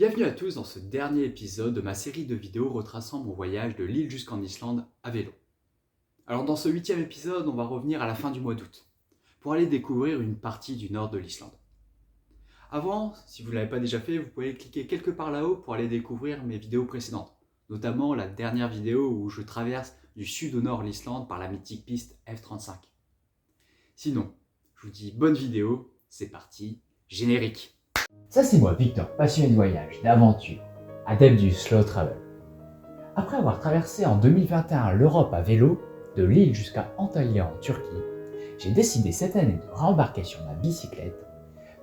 Bienvenue à tous dans ce dernier épisode de ma série de vidéos retraçant mon voyage de Lille jusqu'en Islande à vélo. Alors dans ce 8e épisode, on va revenir à la fin du mois d'août pour aller découvrir une partie du nord de l'Islande. Avant, si vous ne l'avez pas déjà fait, vous pouvez cliquer quelque part là-haut pour aller découvrir mes vidéos précédentes, notamment la dernière vidéo où je traverse du sud au nord l'Islande par la mythique piste F35. Sinon, je vous dis bonne vidéo, c'est parti, générique. Ça c'est moi, Victor, passionné de voyage, d'aventure, adepte du slow travel. Après avoir traversé en 2021 l'Europe à vélo, de Lille jusqu'à Antalya en Turquie, j'ai décidé cette année de rembarquer sur ma bicyclette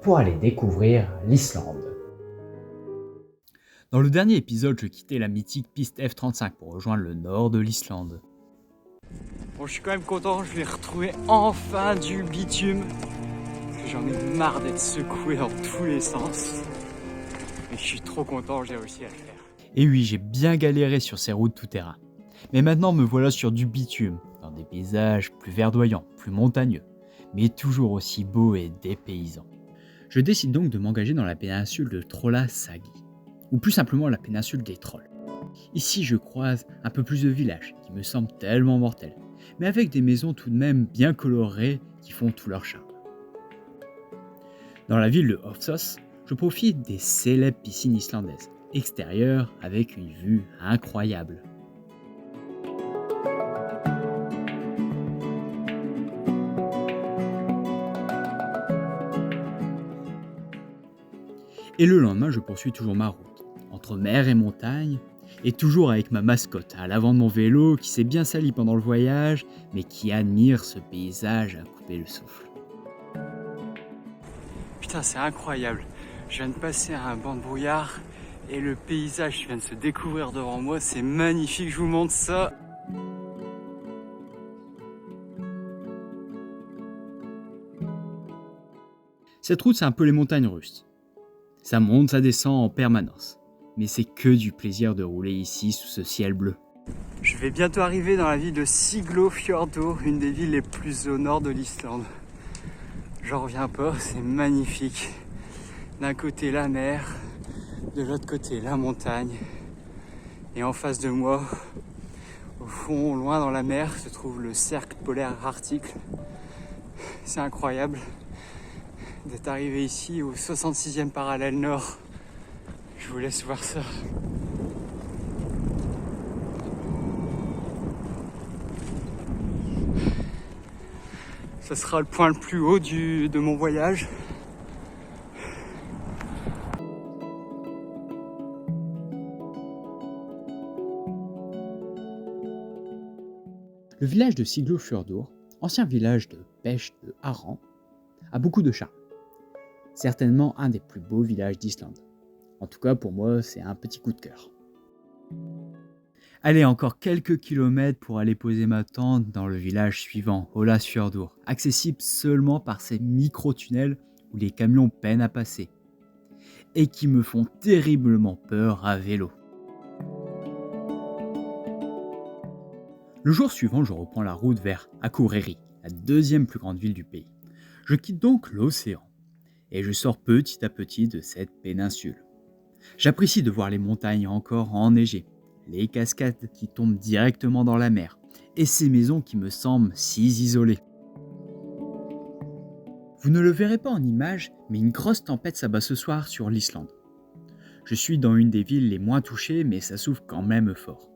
pour aller découvrir l'Islande. Dans le dernier épisode, je quittais la mythique piste F35 pour rejoindre le nord de l'Islande. Bon, je suis quand même content, je vais retrouver enfin du bitume. Parce que j'en ai marre d'être secoué dans tous les sens. Et je suis trop content, j'ai réussi à le faire. Et oui, j'ai bien galéré sur ces routes tout-terrain. Mais maintenant me voilà sur du bitume, dans des paysages plus verdoyants, plus montagneux, mais toujours aussi beaux et dépaysants. Je décide donc de m'engager dans la péninsule de Trolla-Sagi, ou plus simplement la péninsule des Trolls. Ici, je croise un peu plus de villages qui me semblent tellement mortels, mais avec des maisons tout de même bien colorées qui font tout leur charme. Dans la ville de Hofsós, je profite des célèbres piscines islandaises, extérieures avec une vue incroyable. Et le lendemain, je poursuis toujours ma route, entre mer et montagne, et toujours avec ma mascotte à l'avant de mon vélo qui s'est bien sali pendant le voyage, mais qui admire ce paysage à couper le souffle. Putain, c'est incroyable. Je viens de passer à un banc de brouillard et le paysage vient de se découvrir devant moi. C'est magnifique, je vous montre ça. Cette route, c'est un peu les montagnes russes. Ça monte, ça descend en permanence. Mais c'est que du plaisir de rouler ici sous ce ciel bleu. Je vais bientôt arriver dans la ville de Siglofjordur, une des villes les plus au nord de l'Islande. J'en reviens pas, c'est magnifique. D'un côté la mer, de l'autre côté la montagne. Et en face de moi, au fond, loin dans la mer, se trouve le cercle polaire arctique. C'est incroyable d'être arrivé ici au 66e parallèle nord. Je vous laisse voir ça. Ça sera le point le plus haut de mon voyage. Le village de Siglofjordur, ancien village de pêche de harengs, a beaucoup de charme. Certainement un des plus beaux villages d'Islande. En tout cas, pour moi, c'est un petit coup de cœur. Allez, encore quelques kilomètres pour aller poser ma tente dans le village suivant, Ólafsfjörður, accessible seulement par ces micro-tunnels où les camions peinent à passer, et qui me font terriblement peur à vélo. Le jour suivant, je reprends la route vers Akureyri, la deuxième plus grande ville du pays. Je quitte donc l'océan, et je sors petit à petit de cette péninsule. J'apprécie de voir les montagnes encore enneigées, les cascades qui tombent directement dans la mer, et ces maisons qui me semblent si isolées. Vous ne le verrez pas en image, mais une grosse tempête s'abat ce soir sur l'Islande. Je suis dans une des villes les moins touchées, mais ça souffle quand même fort.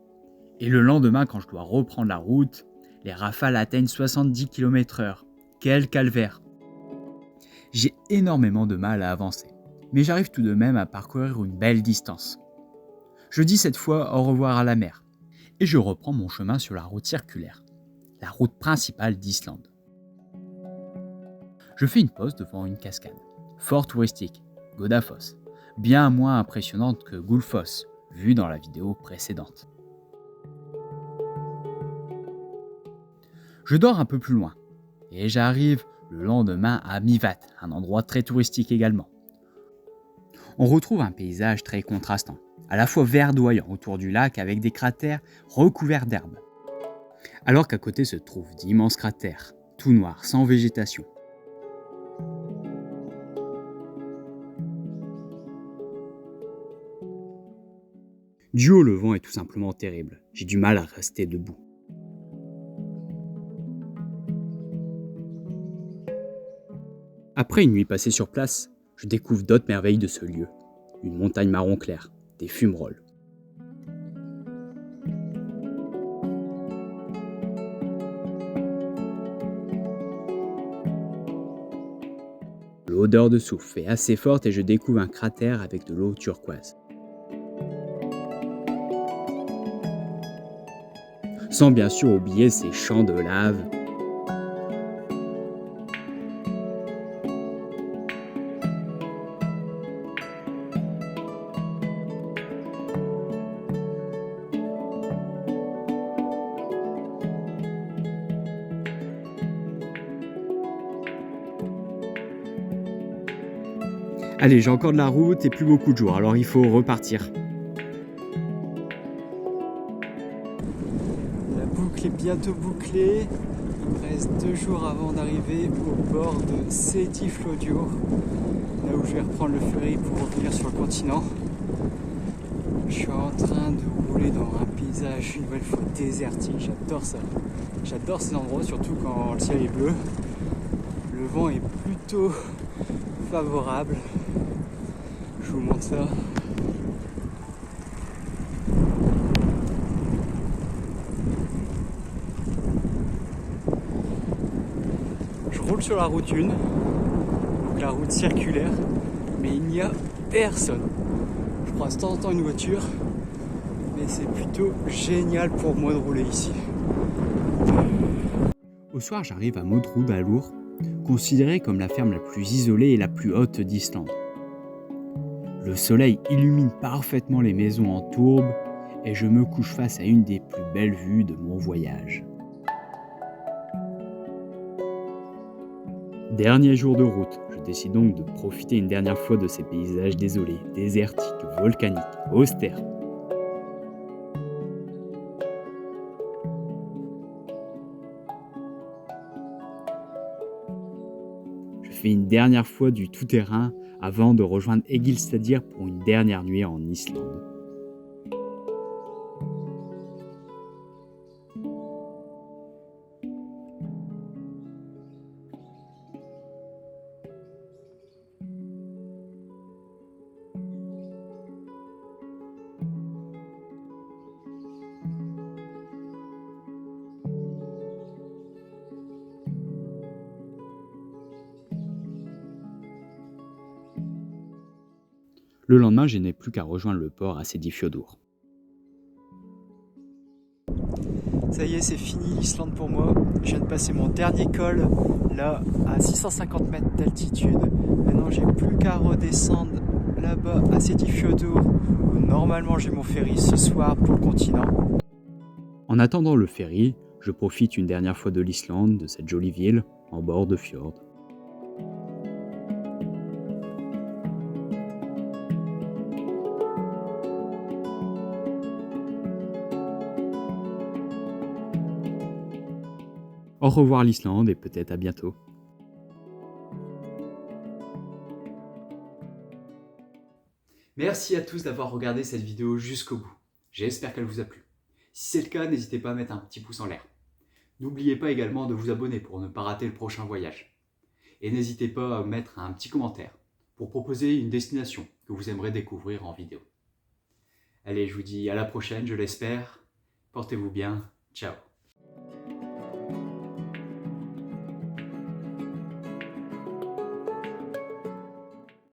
Et le lendemain, quand je dois reprendre la route, les rafales atteignent 70 km/h. Quel calvaire! J'ai énormément de mal à avancer, mais j'arrive tout de même à parcourir une belle distance. Je dis cette fois au revoir à la mer, et je reprends mon chemin sur la route circulaire, la route principale d'Islande. Je fais une pause devant une cascade, fort touristique, Godafoss, bien moins impressionnante que Gullfoss, vue dans la vidéo précédente. Je dors un peu plus loin, et j'arrive le lendemain à Mývatn, un endroit très touristique également. On retrouve un paysage très contrastant, à la fois verdoyant autour du lac avec des cratères recouverts d'herbes, alors qu'à côté se trouvent d'immenses cratères, tout noirs, sans végétation. Du haut, le vent est tout simplement terrible. J'ai du mal à rester debout. Après une nuit passée sur place, je découvre d'autres merveilles de ce lieu. Une montagne marron clair, des fumerolles. L'odeur de soufre est assez forte et je découvre un cratère avec de l'eau turquoise. Sans bien sûr oublier ces champs de lave. Allez, j'ai encore de la route et plus beaucoup de jours, alors il faut repartir. La boucle est bientôt bouclée. Il me reste 2 jours avant d'arriver au port de Setiflodio, là où je vais reprendre le ferry pour revenir sur le continent. Je suis en train de rouler dans un paysage une nouvelle fois désertique, j'adore ça. J'adore ces endroits, surtout quand le ciel est bleu. Le vent est plutôt favorable. Je vous montre ça. Je roule sur la route 1, donc la route circulaire, mais il n'y a personne. Je prends de temps en temps une voiture, mais c'est plutôt génial pour moi de rouler ici. Au soir, j'arrive à Modrudalur, considérée comme la ferme la plus isolée et la plus haute d'Islande. Le soleil illumine parfaitement les maisons en tourbe et je me couche face à une des plus belles vues de mon voyage. Dernier jour de route, je décide donc de profiter une dernière fois de ces paysages désolés, désertiques, volcaniques, austères. Je fais une dernière fois du tout-terrain avant de rejoindre Egilsstadir pour une dernière nuit en Islande. Le lendemain, je n'ai plus qu'à rejoindre le port à Seyðisfjörður. Ça y est, c'est fini l'Islande pour moi. Je viens de passer mon dernier col, là, à 650 mètres d'altitude. Maintenant, j'ai plus qu'à redescendre là-bas à Seyðisfjörður, où normalement j'ai mon ferry ce soir pour le continent. En attendant le ferry, je profite une dernière fois de l'Islande, de cette jolie ville, en bord de fjord. Au revoir l'Islande et peut-être à bientôt. Merci à tous d'avoir regardé cette vidéo jusqu'au bout. J'espère qu'elle vous a plu. Si c'est le cas, n'hésitez pas à mettre un petit pouce en l'air. N'oubliez pas également de vous abonner pour ne pas rater le prochain voyage. Et n'hésitez pas à mettre un petit commentaire pour proposer une destination que vous aimeriez découvrir en vidéo. Allez, je vous dis à la prochaine, je l'espère. Portez-vous bien. Ciao.